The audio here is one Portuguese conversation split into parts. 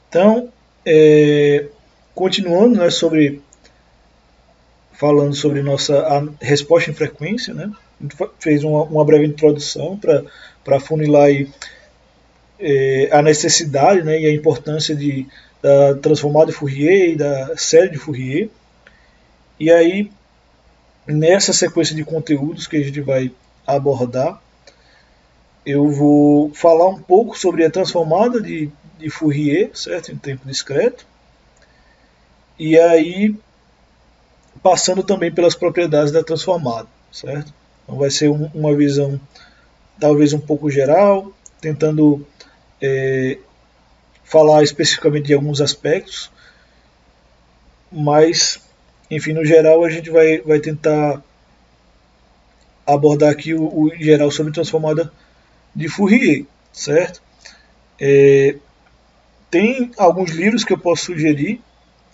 Então, continuando, né, falando sobre a resposta em frequência, né, a gente fez uma breve introdução para funilar aí, a necessidade, né, e a importância da transformada de Fourier e da série de Fourier. E aí, nessa sequência de conteúdos que a gente vai abordar, eu vou falar um pouco sobre a transformada de Fourier, certo, em tempo discreto, e aí passando também pelas propriedades da transformada, certo? Então vai ser uma visão talvez um pouco geral, tentando falar especificamente de alguns aspectos, mas, enfim, no geral a gente vai tentar abordar aqui o geral sobre transformada de Fourier, certo? Tem alguns livros que eu posso sugerir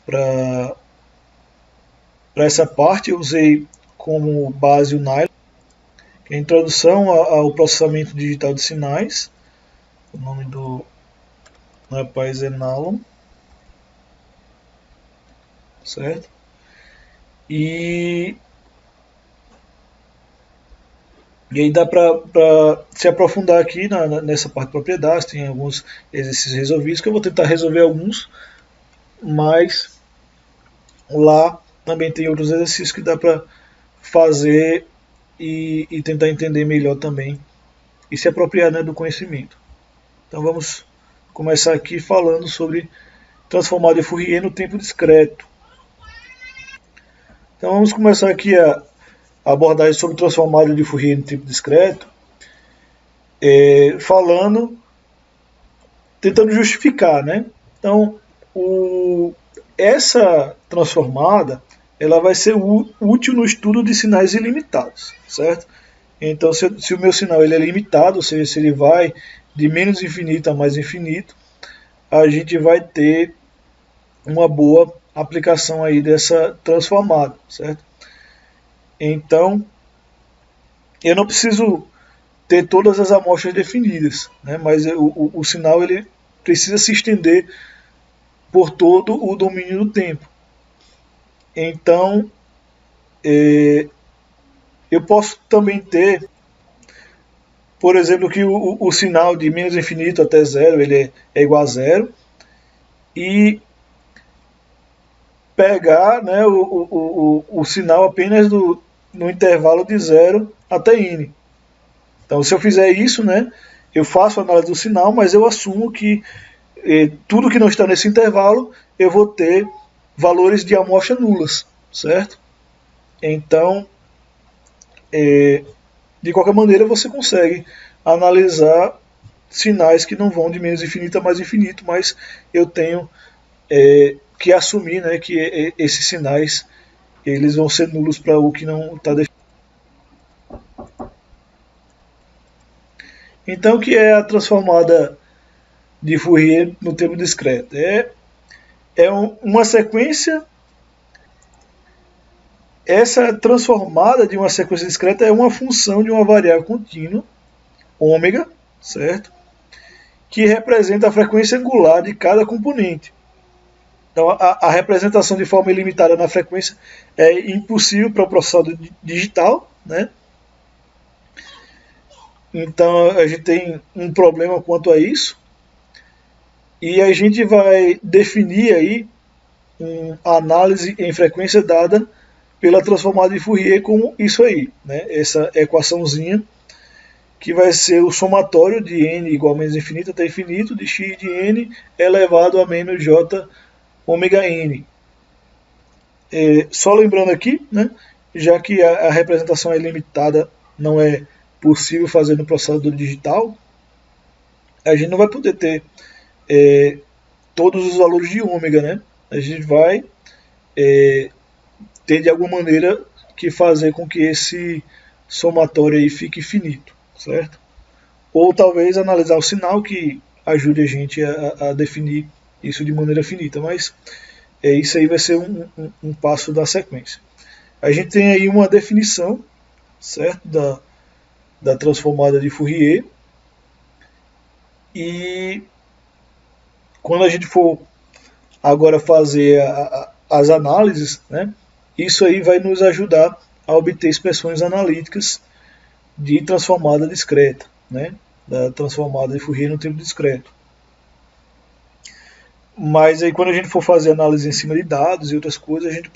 para essa parte. Eu usei como base o Nylon, que é a Introdução ao Processamento Digital de Sinais. O nome do rapaz é Nylon, certo? E aí dá para se aprofundar aqui nessa parte de propriedades. Tem alguns exercícios resolvidos, que eu vou tentar resolver alguns, mas lá também tem outros exercícios que dá para fazer e tentar entender melhor também e se apropriar, né, do conhecimento. Então vamos começar aqui falando sobre transformada de Fourier no tempo discreto. Então vamos começar aqui a abordagem sobre transformada de Fourier no tempo discreto, tentando justificar, né? Então, essa transformada ela vai ser útil no estudo de sinais ilimitados, certo? Então, se o meu sinal ele é limitado, ou seja, se ele vai de menos infinito a mais infinito, a gente vai ter uma boa aplicação aí dessa transformada, certo? Então, eu não preciso ter todas as amostras definidas, né? Mas o sinal ele precisa se estender por todo o domínio do tempo. Então, eu posso também ter, por exemplo, que o sinal de menos infinito até zero ele é igual a zero, e pegar, né, o sinal apenas no intervalo de 0 até n. Então, se eu fizer isso, né, eu faço a análise do sinal, mas eu assumo que tudo que não está nesse intervalo, eu vou ter valores de amostra nulas, certo? Então, de qualquer maneira, você consegue analisar sinais que não vão de menos infinito a mais infinito, mas eu tenho que assumir, né, que esses sinais eles vão ser nulos para o que não está definido. Então, o que é a transformada de Fourier no tempo discreto? Uma sequência. Essa transformada de uma sequência discreta é uma função de uma variável contínua, ômega, certo? Que representa a frequência angular de cada componente. Então, a representação de forma ilimitada na frequência é impossível para o processador digital, né? Então, a gente tem um problema quanto a isso. E a gente vai definir aí uma análise em frequência dada pela transformada de Fourier como isso aí, né? Essa equaçãozinha que vai ser o somatório de n igual a menos infinito até infinito de x de n elevado a menos j ômega n. Só lembrando aqui, né, já que a representação é limitada, não é possível fazer no processador digital, a gente não vai poder ter todos os valores de ômega, né? A gente vai ter de alguma maneira que fazer com que esse somatório aí fique finito, certo? Ou talvez analisar o sinal que ajude a gente a definir isso de maneira finita, mas isso aí vai ser um passo da sequência. A gente tem aí uma definição, certo, da transformada de Fourier, e quando a gente for agora fazer as análises, né, isso aí vai nos ajudar a obter expressões analíticas de transformada discreta, né, da transformada de Fourier no tempo discreto. Mas aí quando a gente for fazer análise em cima de dados e outras coisas, a gente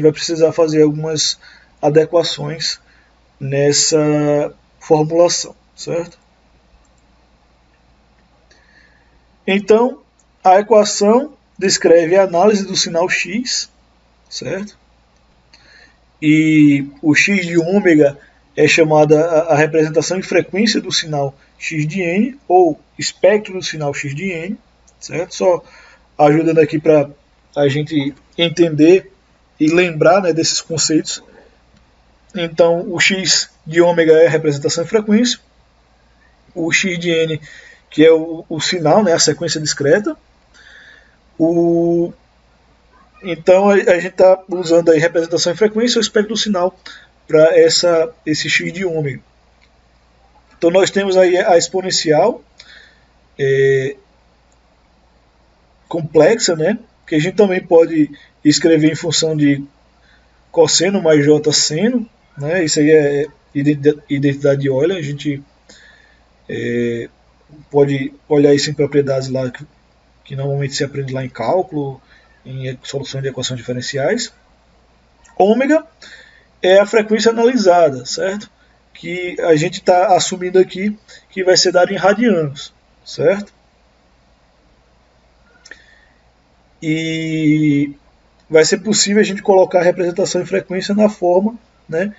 vai precisar fazer algumas adequações nessa formulação, certo? Então, a equação descreve a análise do sinal x, certo? E o x de ômega é chamada a representação em frequência do sinal x de n, ou espectro do sinal x de n, certo? Só ajudando aqui para a gente entender e lembrar, né, desses conceitos. Então, o x de ômega é a representação em frequência, o x de n, que é o sinal, né, a sequência discreta. Então, a gente está usando aí representação em frequência, o espectro do sinal, para esse x de ômega. Então, nós temos aí a exponencial complexa, né, que a gente também pode escrever em função de cosseno mais j seno, né, isso aí é identidade de Euler, a gente pode olhar isso em propriedades lá que normalmente se aprende lá em cálculo, em solução de equações diferenciais. Ômega é a frequência analisada, certo? Que a gente está assumindo aqui que vai ser dado em radianos, certo? E vai ser possível a gente colocar a representação em frequência na forma, né,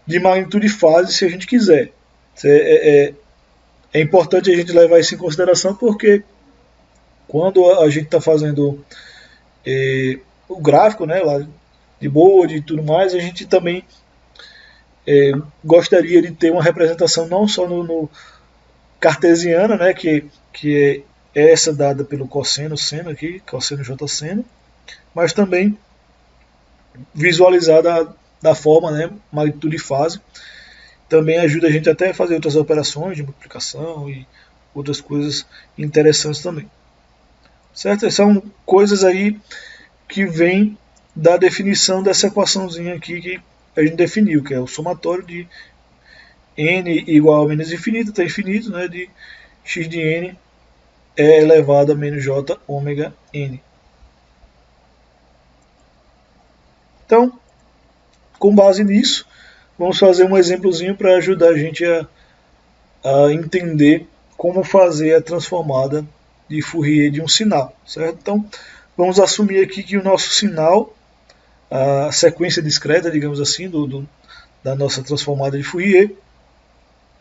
de magnitude e fase, se a gente quiser. É importante a gente levar isso em consideração, porque quando a gente está fazendo o gráfico, né, lá de Bode e tudo mais, a gente também gostaria de ter uma representação não só no cartesiana, né, que é essa dada pelo cosseno seno aqui, cosseno j seno, mas também visualizada da forma, né, magnitude e fase. Também ajuda a gente até a fazer outras operações de multiplicação e outras coisas interessantes também. Certo? São coisas aí que vêm da definição dessa equaçãozinha aqui que a gente definiu, que é o somatório de n igual a menos infinito até infinito, né, de x de n é elevado a menos j ômega n. Então, com base nisso, vamos fazer um exemplozinho para ajudar a gente a entender como fazer a transformada de Fourier de um sinal, certo? Então, vamos assumir aqui que o nosso sinal, a sequência discreta, digamos assim, da nossa transformada de Fourier,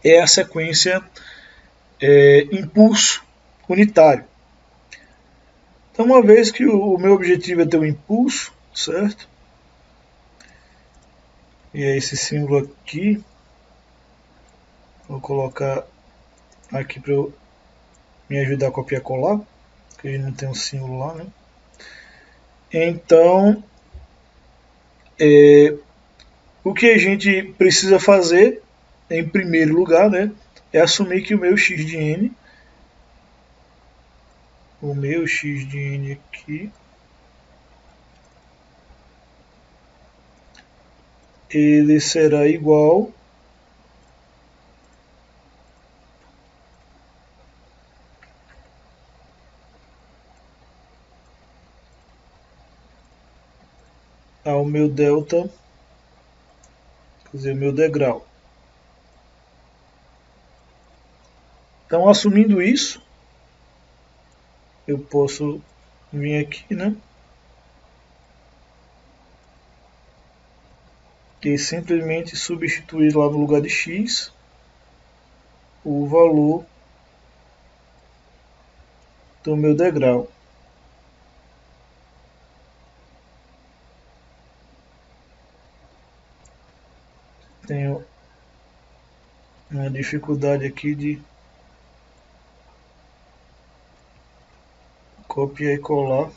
é a sequência impulso unitário. Então, uma vez que o meu objetivo é ter um impulso, certo? E é esse símbolo aqui. Vou colocar aqui para me ajudar a copiar e colar, porque a gente não tem um símbolo lá, né? Então, o que a gente precisa fazer, em primeiro lugar, né, é assumir que o meu x de n, aqui, ele será igual ao meu delta, quer dizer, o meu degrau. Então, assumindo isso, eu posso vir aqui, né, e simplesmente substituir lá no lugar de x o valor do meu degrau. Tenho uma dificuldade aqui de copiar e colar.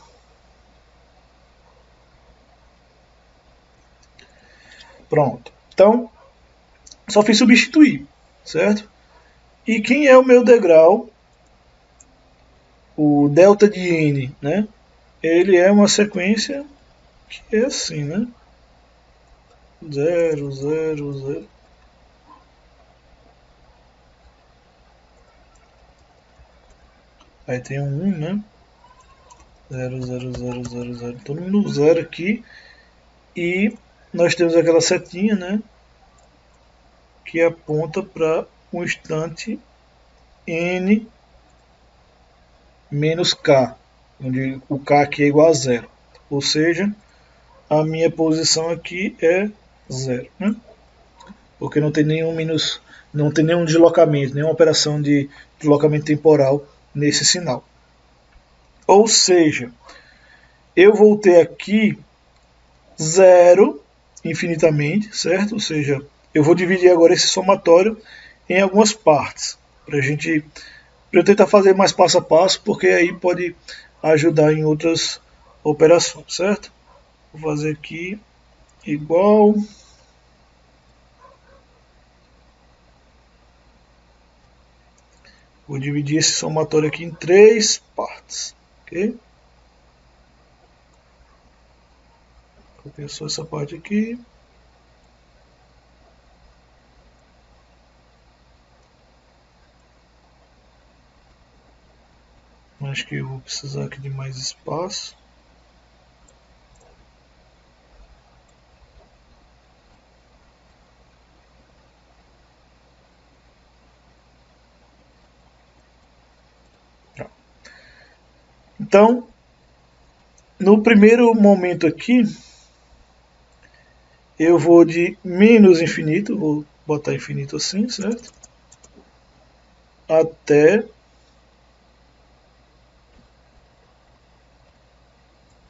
Pronto. Então, só fiz substituir, certo? E quem é o meu degrau o delta de n, né, ele é uma sequência que é assim, né, 0, 0, 0. Aí tem um 1, né, 0, 0, 0, 0, 0, todo mundo 0 aqui. E nós temos aquela setinha, né, que aponta para um instante n menos k, onde o k aqui é igual a 0. Ou seja, a minha posição aqui é 0, né? Porque não tem nenhum não tem nenhum deslocamento, nenhuma operação de deslocamento temporal nesse sinal. Ou seja, eu vou ter aqui 0 infinitamente, certo? Ou seja, eu vou dividir agora esse somatório em algumas partes, para eu tentar fazer mais passo a passo, porque aí pode ajudar em outras operações, certo? Vou fazer aqui igual. Vou dividir esse somatório aqui em 3 partes, ok? Copiei só essa parte aqui. Acho que eu vou precisar aqui de mais espaço. Então, no primeiro momento aqui, eu vou de menos infinito, vou botar infinito assim, certo? Até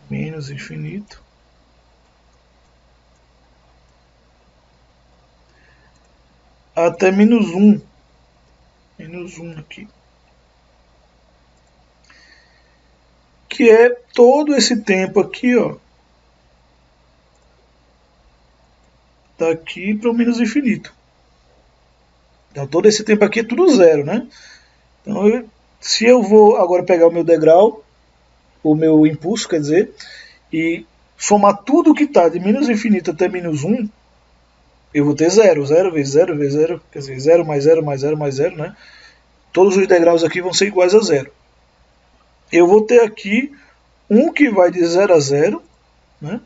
menos infinito. Até menos 1. Menos 1 aqui. Que é todo esse tempo aqui, ó. Daqui para o menos infinito. Então todo esse tempo aqui é tudo zero, né? Então se eu vou agora pegar o meu degrau, o meu impulso, quer dizer, e somar tudo que está de menos infinito até menos 1, eu vou ter 0. 0 vezes 0 vezes 0, quer dizer, 0 mais 0 mais 0 mais 0, né? Todos os degraus aqui vão ser iguais a 0. Eu vou ter aqui um que vai de 0 a 0, né?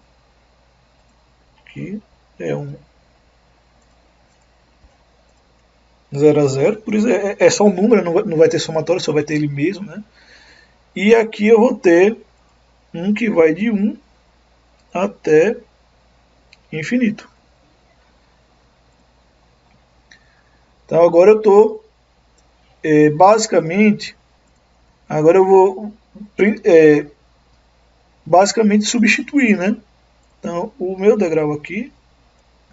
Aqui é um 0 a 0, por isso é só um número, não vai ter somatório, só vai ter ele mesmo, né? E aqui eu vou ter um que vai de 1 até infinito. Então agora eu estou basicamente, agora eu vou basicamente substituir, né? Então o meu degrau aqui,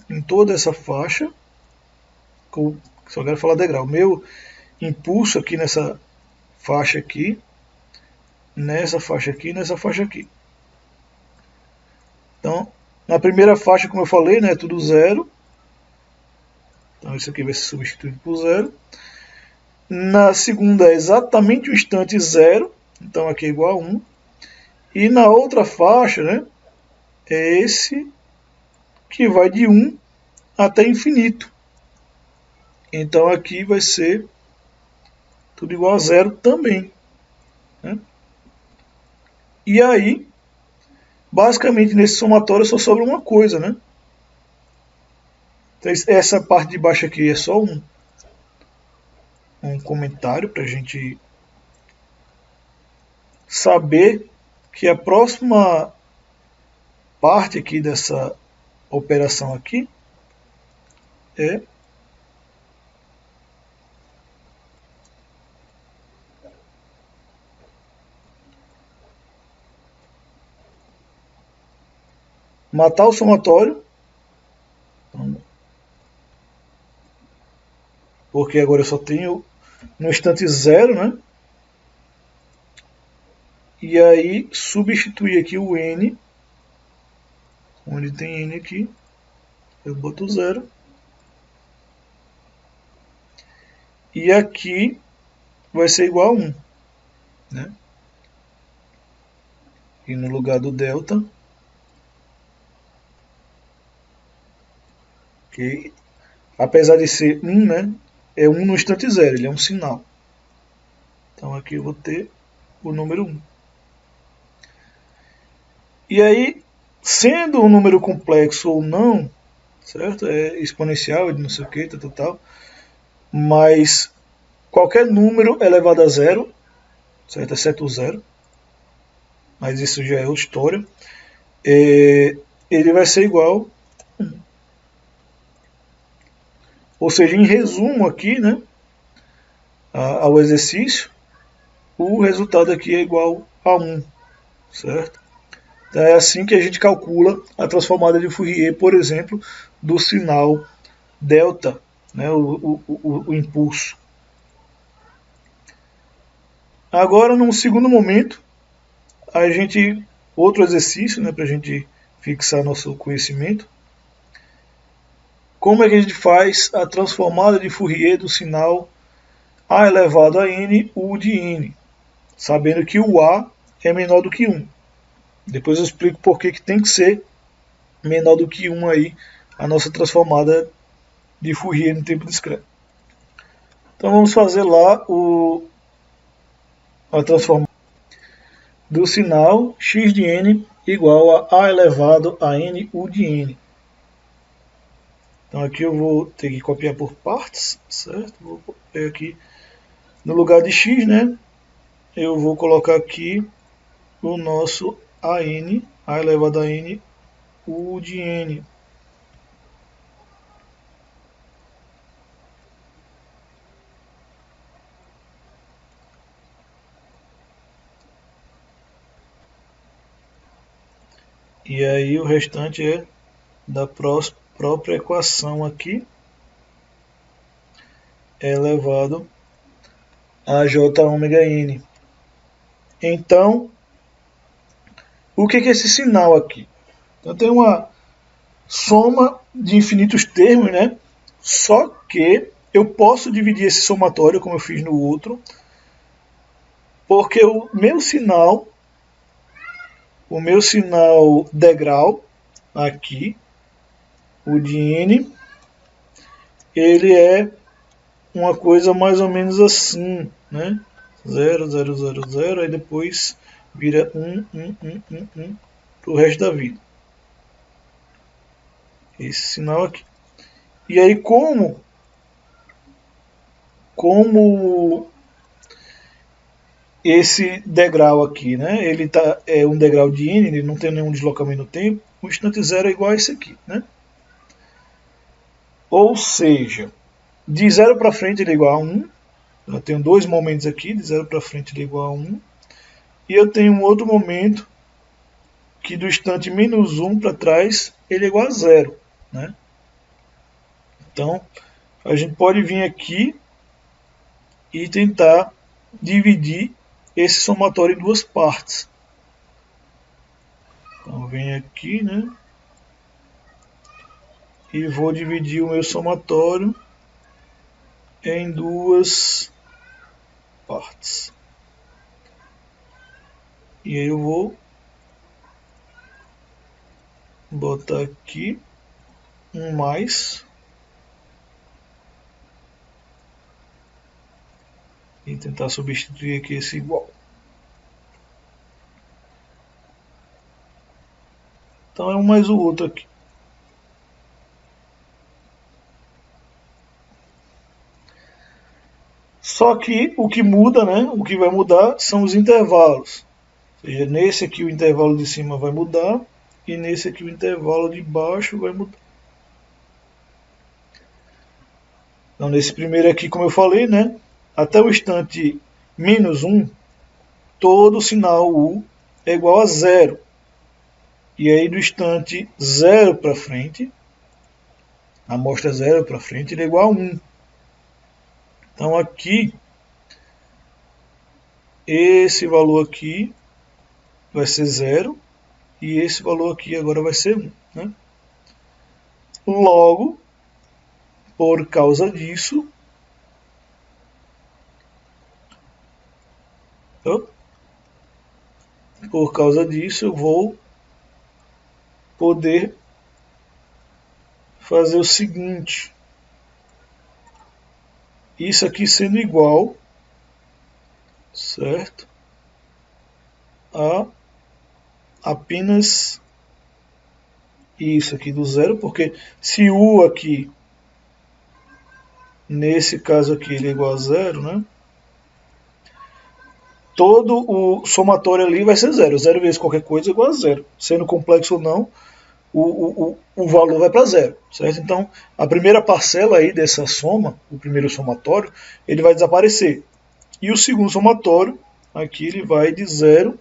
em toda essa faixa, só quero falar degrau, meu impulso aqui nessa faixa aqui, nessa faixa aqui, nessa faixa aqui. Então, na primeira faixa, como eu falei, né, é tudo zero. Então isso aqui vai ser substituído por zero. Na segunda é exatamente o instante zero, então aqui é igual a 1. E na outra faixa, né, é esse que vai de 1 até infinito. Então aqui vai ser tudo igual a zero também, né? E aí, basicamente nesse somatório só sobra uma coisa, né? Então, essa parte de baixo aqui é só um comentário para a gente saber que a próxima parte aqui dessa operação aqui é matar o somatório, porque agora eu só tenho no instante zero, né? E aí substituir aqui o n, onde tem n aqui, eu boto zero. E aqui vai ser igual a 1, né? E no lugar do delta, que apesar de ser 1, né, é 1 no instante zero, ele é um sinal. Então aqui eu vou ter o número 1. E aí, sendo um número complexo ou não, certo? É exponencial, de não sei o que, tal, mas qualquer número elevado a zero, certo? Exceto o zero, mas isso já é outra história, ele vai ser igual. Ou seja, em resumo aqui, né, ao exercício, o resultado aqui é igual a 1, certo? Então é assim que a gente calcula a transformada de Fourier, por exemplo, do sinal delta, né, o impulso. Agora, num segundo momento, a gente outro exercício, né, para a gente fixar nosso conhecimento. Como é que a gente faz a transformada de Fourier do sinal A elevado a n, U de n, sabendo que o A é menor do que 1. Depois eu explico por que tem que ser menor do que 1 aí a nossa transformada de Fourier no tempo discreto. Então vamos fazer lá a transformada do sinal x de n igual a elevado a n, U de n. Então aqui eu vou ter que copiar por partes, certo? Vou copiar aqui no lugar de x, né? Eu vou colocar aqui o nosso AN, A elevado a N, U de N. E aí o restante é da própria equação aqui, é elevado a J ômega N. Então, o que é esse sinal aqui? Então tem uma soma de infinitos termos, né? Só que eu posso dividir esse somatório, como eu fiz no outro, porque o meu sinal degrau aqui, o de N, ele é uma coisa mais ou menos assim, né? 0, 0, 0, 0, aí depois vira 1, 1, 1, 1, 1 para o resto da vida. Esse sinal aqui. E aí como esse degrau aqui, né? Ele é um degrau de n, ele não tem nenhum deslocamento no tempo, o instante zero é igual a esse aqui, né? Ou seja, de 0 para frente ele é igual a 1. Eu tenho dois momentos aqui, de 0 para frente ele é igual a 1. E eu tenho um outro momento que do instante menos 1 para trás ele é igual a 0, né? Então, a gente pode vir aqui e tentar dividir esse somatório em duas partes. Então, venho aqui, né? E vou dividir o meu somatório em duas partes. E aí eu vou botar aqui um mais e tentar substituir aqui esse igual. Então é um mais o outro aqui. Só que o que muda, né? O que vai mudar são os intervalos. Ou seja, nesse aqui o intervalo de cima vai mudar e nesse aqui o intervalo de baixo vai mudar. Então nesse primeiro aqui, como eu falei, né? Até o instante menos 1, todo sinal U é igual a 0. E aí do instante 0 para frente, a amostra 0 para frente, ele é igual a 1. Então aqui, esse valor aqui vai ser 0 e esse valor aqui agora vai ser 1. Né? Logo, por causa disso, Por causa disso, eu vou poder fazer o seguinte. Isso aqui sendo igual, certo? A apenas isso aqui do zero, porque se U aqui, nesse caso aqui, ele é igual a zero, né? Todo o somatório ali vai ser zero. Zero vezes qualquer coisa é igual a zero. Sendo complexo ou não, o valor vai para zero, certo? Então, a primeira parcela aí dessa soma, o primeiro somatório, ele vai desaparecer. E o segundo somatório, aqui ele vai de zero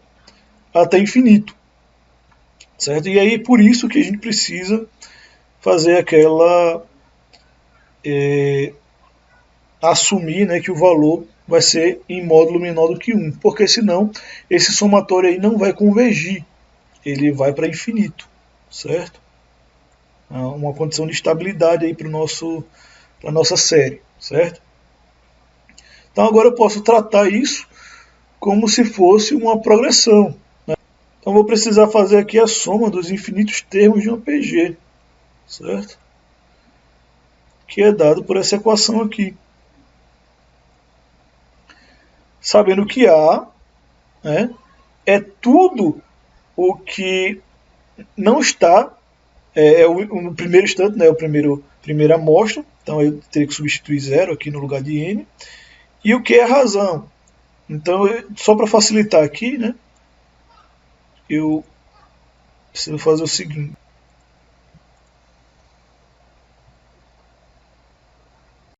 até infinito, certo? E aí, por isso que a gente precisa fazer aquela... assumir, né, que o valor vai ser em módulo menor do que 1, porque senão esse somatório aí não vai convergir, ele vai para infinito, certo? Uma condição de estabilidade aí para a nossa série, certo? Então agora eu posso tratar isso como se fosse uma progressão, né? Então vou precisar fazer aqui a soma dos infinitos termos de uma PG, certo? Que é dado por essa equação aqui. Sabendo que A, né, é tudo o que não está, no primeiro instante, né, primeira amostra, então eu teria que substituir zero aqui no lugar de n, e o que é razão. Então, só para facilitar aqui, né, eu preciso fazer o seguinte.